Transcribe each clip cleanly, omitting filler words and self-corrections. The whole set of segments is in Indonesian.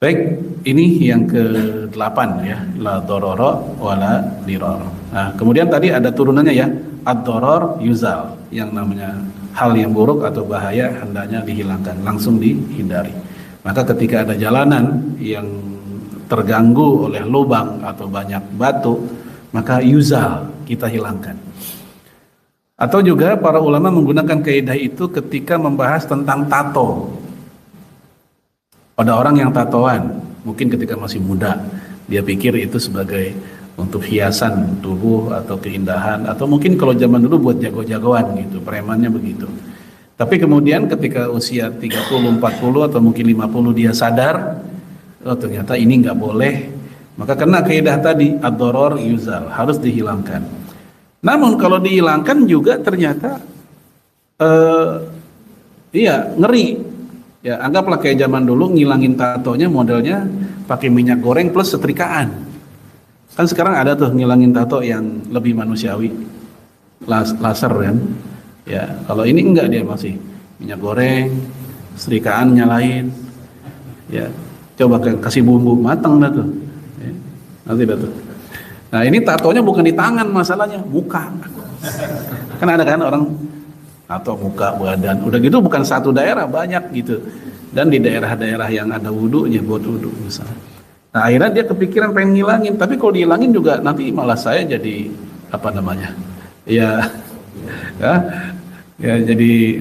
Baik, ini yang ke-8 ya, la dororo wala diror. Nah, kemudian tadi ada turunannya ya, ad-doror yuzal, yang namanya hal yang buruk atau bahaya hendaknya dihilangkan, langsung dihindari. Maka ketika ada jalanan yang terganggu oleh lubang atau banyak batu, maka yuzal, kita hilangkan. Atau juga para ulama menggunakan kaidah itu ketika membahas tentang tato. Pada orang yang tatoan, mungkin ketika masih muda, dia pikir itu sebagai untuk hiasan tubuh atau keindahan, atau mungkin kalau zaman dulu buat jago-jagoan gitu, premannya begitu. Tapi kemudian ketika usia 30, 40 atau mungkin 50 dia sadar, oh ternyata ini nggak boleh, maka kena kaidah tadi, ad-doror yuzal, harus dihilangkan. Namun kalau dihilangkan juga ternyata ngeri. Ya, anggaplah kayak zaman dulu ngilangin tatonya modelnya pakai minyak goreng plus setrikaan. Kan sekarang ada tuh ngilangin tato yang lebih manusiawi, laser kan. Ya, kalau ini enggak, dia masih minyak goreng, setrikaan nyalain. Ya, coba kasih bumbu matang dah tuh. Ya, nanti dah tuh. Nah, ini tatonya bukan di tangan masalahnya, muka. Kan ada kan orang atau muka, badan, udah gitu bukan satu daerah, banyak gitu, dan di daerah-daerah yang ada wudunya buat wudu misalnya. Nah akhirnya dia kepikiran pengen ngilangin, tapi kalau dihilangin juga nanti malah saya jadi apa namanya ya jadi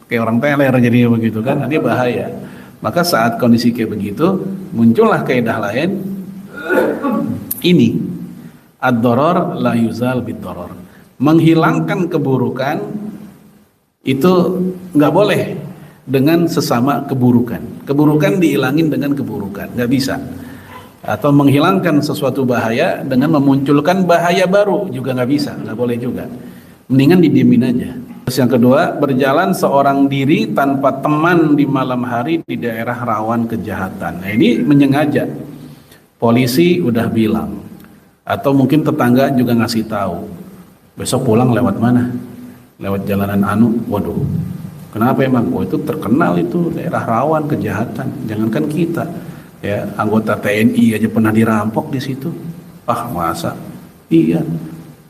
kayak orang teler jadi begitu kan, nanti bahaya. Maka saat kondisi kayak begitu muncullah kaidah lain, ini ad-doror la yuzal bid-doror, menghilangkan keburukan itu nggak boleh dengan sesama keburukan. Keburukan dihilangin dengan keburukan, nggak bisa. Atau menghilangkan sesuatu bahaya dengan memunculkan bahaya baru juga nggak bisa, nggak boleh juga. Mendingan didiemin aja. Terus yang kedua, berjalan seorang diri tanpa teman di malam hari di daerah rawan kejahatan. Nah, ini menyengaja. Polisi udah bilang, atau mungkin tetangga juga ngasih tahu. Besok pulang lewat mana? Lewat jalanan waduh, kenapa emang? Oh itu terkenal, itu daerah rawan kejahatan. Jangankan kita, ya anggota TNI aja pernah dirampok di situ. Ah masa? Iya,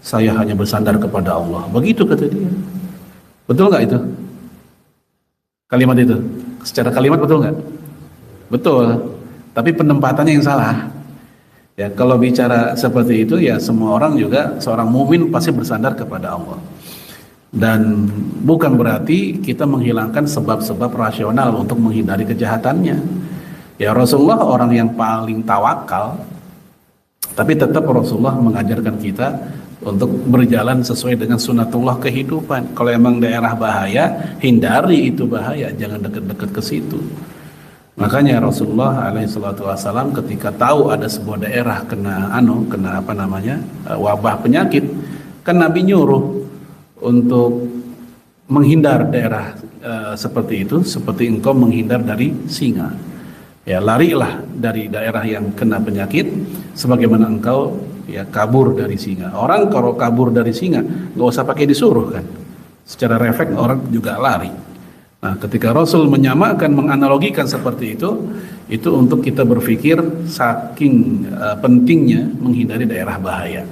saya hanya bersandar kepada Allah. Begitu kata dia. Betul nggak itu? Kalimat itu, secara kalimat betul nggak? Betul. Tapi penempatannya yang salah. Ya kalau bicara seperti itu ya semua orang juga, seorang mukmin pasti bersandar kepada Allah. Dan bukan berarti kita menghilangkan sebab-sebab rasional untuk menghindari kejahatannya. Ya Rasulullah orang yang paling tawakal, tapi tetap Rasulullah mengajarkan kita untuk berjalan sesuai dengan sunatullah kehidupan. Kalau emang daerah bahaya, hindari itu bahaya, jangan dekat-dekat ke situ. Makanya Rasulullah SAW ketika tahu ada sebuah daerah kena wabah penyakit, kan Nabi nyuruh untuk menghindar daerah seperti itu, seperti engkau menghindar dari singa. Ya, larilah dari daerah yang kena penyakit sebagaimana engkau ya kabur dari singa. Orang kalau kabur dari singa nggak usah pakai disuruh kan, secara refleks orang juga lari. Nah, ketika Rasul menyamakan, menganalogikan seperti itu untuk kita berpikir saking pentingnya menghindari daerah bahaya.